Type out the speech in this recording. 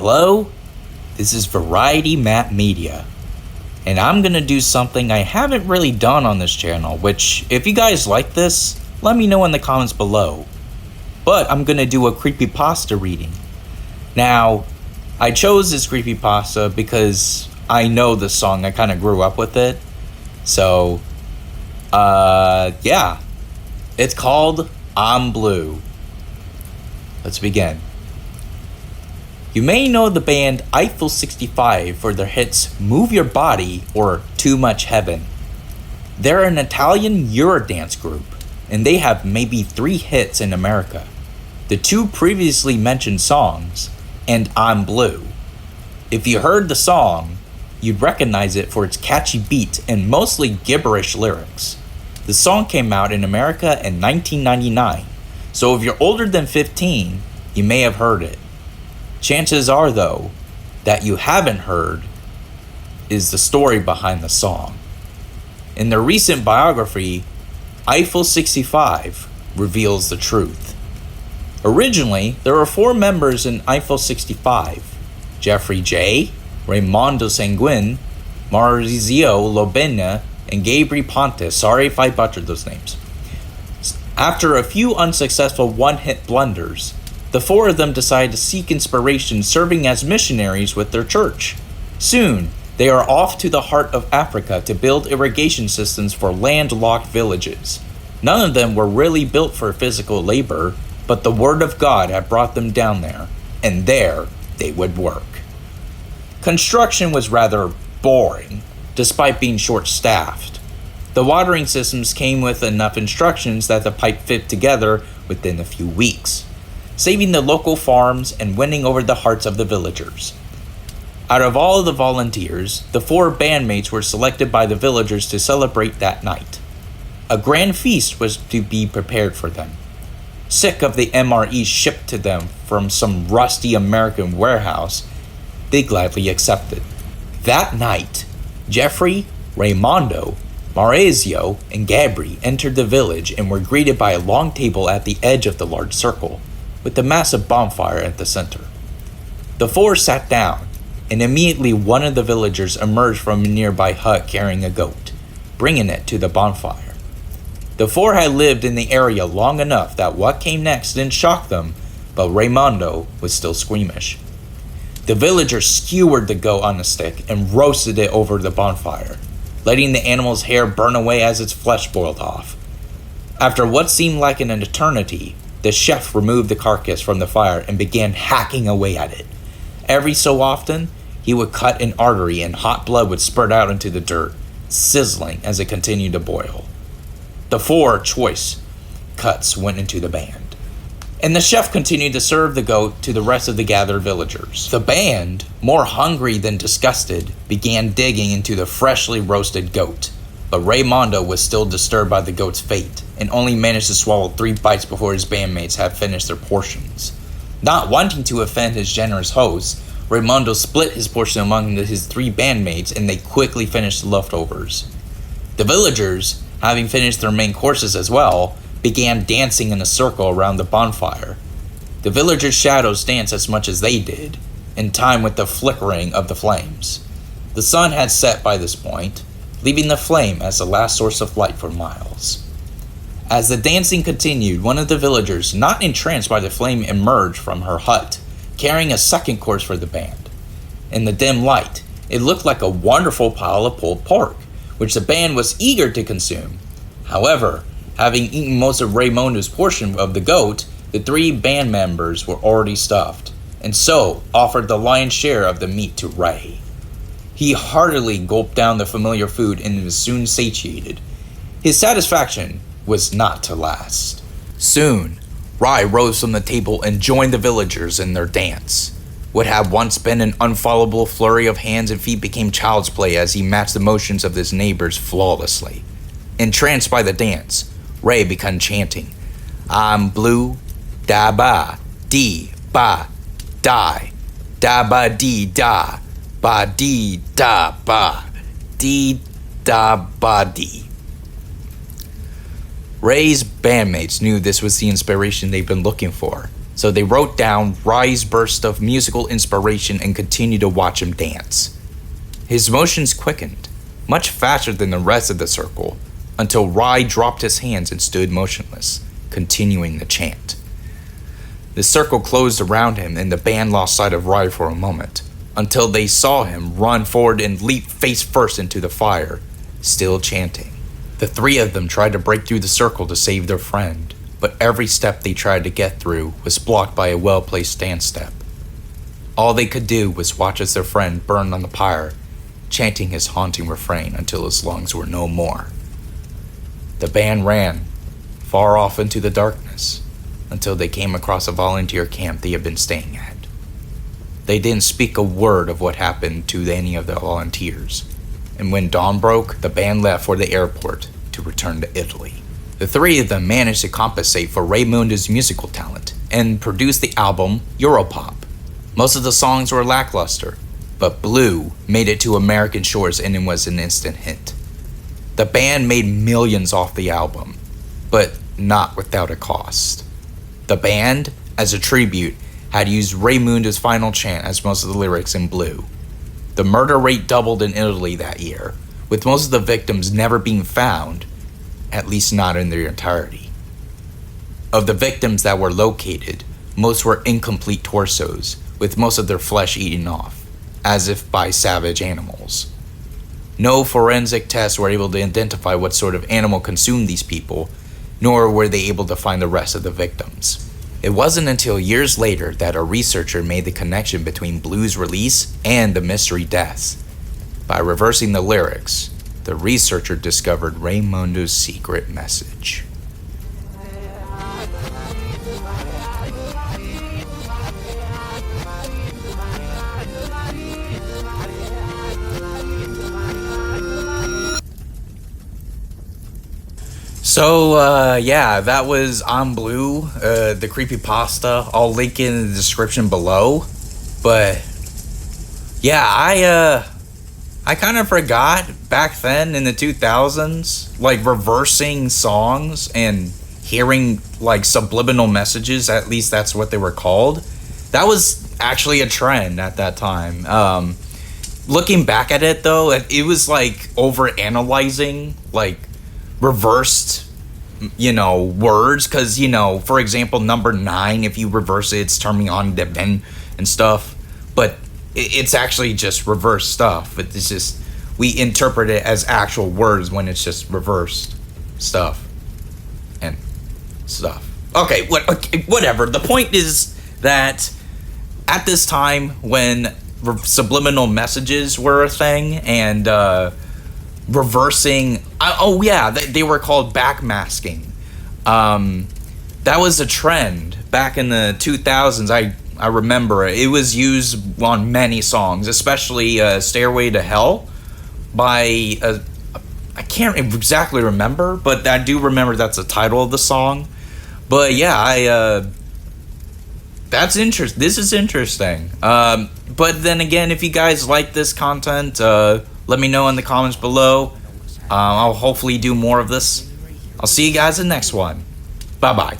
Hello, this is Variety Map Media, and I'm gonna do something I haven't really done on this channel, which, if you guys like this, let me know in the comments below. But I'm gonna do a Creepypasta reading. Now, I chose this Creepypasta because I know this song, I kinda grew up with it. So, yeah. It's called I'm Blue. Let's begin. You may know the band Eiffel 65 for their hits Move Your Body or Too Much Heaven. They're an Italian Eurodance group, and they have maybe 3 hits in America. The 2 previously mentioned songs, and I'm Blue. If you heard the song, you'd recognize it for its catchy beat and mostly gibberish lyrics. The song came out in America in 1999, so if you're older than 15, you may have heard it. Chances are, though, that you haven't heard is the story behind the song. In their recent biography, Eiffel 65 reveals the truth. Originally, there were 4 members in Eiffel 65: Jeffrey J., Raimondo Sanguin, Maurizio Lobena, and Gabriel Ponte. Sorry if I butchered those names. After a few unsuccessful one-hit blunders, the 4 of them decide to seek inspiration serving as missionaries with their church. Soon, they are off to the heart of Africa to build irrigation systems for landlocked villages. None of them were really built for physical labor, but the Word of God had brought them down there, and there they would work. Construction was rather boring, despite being short-staffed. The watering systems came with enough instructions that the pipe fit together within a few weeks, saving the local farms and winning over the hearts of the villagers. Out of all of the volunteers, the 4 bandmates were selected by the villagers to celebrate that night. A grand feast was to be prepared for them. Sick of the MRE shipped to them from some rusty American warehouse, they gladly accepted. That night, Jeffrey, Raimondo, Maurizio, and Gabri entered the village and were greeted by a long table at the edge of the large circle, with a massive bonfire at the center. The 4 sat down, and immediately one of the villagers emerged from a nearby hut carrying a goat, bringing it to the bonfire. The 4 had lived in the area long enough that what came next didn't shock them, but Raimondo was still squeamish. The villager skewered the goat on a stick and roasted it over the bonfire, letting the animal's hair burn away as its flesh boiled off. After what seemed like an eternity, the chef removed the carcass from the fire and began hacking away at it. Every so often, he would cut an artery and hot blood would spurt out into the dirt, sizzling as it continued to boil. The 4 choice cuts went into the band, and the chef continued to serve the goat to the rest of the gathered villagers. The band, more hungry than disgusted, began digging into the freshly roasted goat, but Raimondo was still disturbed by the goat's fate and only managed to swallow 3 bites before his bandmates had finished their portions. Not wanting to offend his generous host, Raimondo split his portion among his 3 bandmates and they quickly finished the leftovers. The villagers, having finished their main courses as well, began dancing in a circle around the bonfire. The villagers' shadows danced as much as they did, in time with the flickering of the flames. The sun had set by this point, leaving the flame as the last source of light for miles. As the dancing continued, one of the villagers, not entranced by the flame, emerged from her hut, carrying a second course for the band. In the dim light, it looked like a wonderful pile of pulled pork, which the band was eager to consume. However, having eaten most of Raimondo's portion of the goat, the 3 band members were already stuffed, and so offered the lion's share of the meat to Ray. He heartily gulped down the familiar food and was soon satiated. His satisfaction was not to last. Soon, Rai rose from the table and joined the villagers in their dance. What had once been an unfollowable flurry of hands and feet became child's play as he matched the motions of his neighbors flawlessly. Entranced by the dance, Ray began chanting, I'm blue, da ba, dee ba, die, da ba dee da, ba dee da ba, dee da ba dee. Ray's bandmates knew this was the inspiration they'd been looking for, So they wrote down Rye's burst of musical inspiration and continued to watch him dance. His motions quickened, much faster than the rest of the circle, until Rye dropped his hands and stood motionless, continuing the chant. The circle closed around him and the band lost sight of Rye for a moment, until they saw him run forward and leap face first into the fire, still chanting. The three of them tried to break through the circle to save their friend, but every step they tried to get through was blocked by a well-placed dance step. All they could do was watch as their friend burned on the pyre, chanting his haunting refrain until his lungs were no more. The band ran, far off into the darkness, until they came across a volunteer camp they had been staying at. They didn't speak a word of what happened to any of the volunteers, and when dawn broke, the band left for the airport to return to Italy. The three of them managed to compensate for Raymundo's musical talent and produced the album Europop. Most of the songs were lackluster, but Blue made it to American shores and it was an instant hit. The band made millions off the album, but not without a cost. The band, as a tribute, had used Raymundo's final chant as most of the lyrics in Blue. The murder rate doubled in Italy that year, with most of the victims never being found, at least not in their entirety. Of the victims that were located, most were incomplete torsos, with most of their flesh eaten off, as if by savage animals. No forensic tests were able to identify what sort of animal consumed these people, nor were they able to find the rest of the victims. It wasn't until years later that a researcher made the connection between Blue's release and the mystery deaths. By reversing the lyrics, the researcher discovered Raymundo's secret message. So, yeah, that was I'm Blue, the Creepypasta. I'll link in the description below. But, yeah, I kind of forgot back then in the 2000s, like, reversing songs and hearing, like, subliminal messages, at least that's what they were called. That was actually a trend at that time. Looking back at it, though, it was, like, over-analyzing, like, reversed, words, because, for example, number 9, if you reverse it, it's turning on the men and stuff, but it's actually just reversed stuff. But it's just, we interpret it as actual words when it's just reversed stuff and stuff. Okay, whatever. The point is that at this time when subliminal messages were a thing and reversing, they were called backmasking. That was a trend back in the 2000s. I remember it was used on many songs, especially Stairway to Hell by I can't exactly remember, but I do remember that's the title of the song. But yeah, that's interesting. This is interesting. But then again, if you guys like this content, let me know in the comments below. I'll hopefully do more of this. I'll see you guys in the next one. Bye-bye.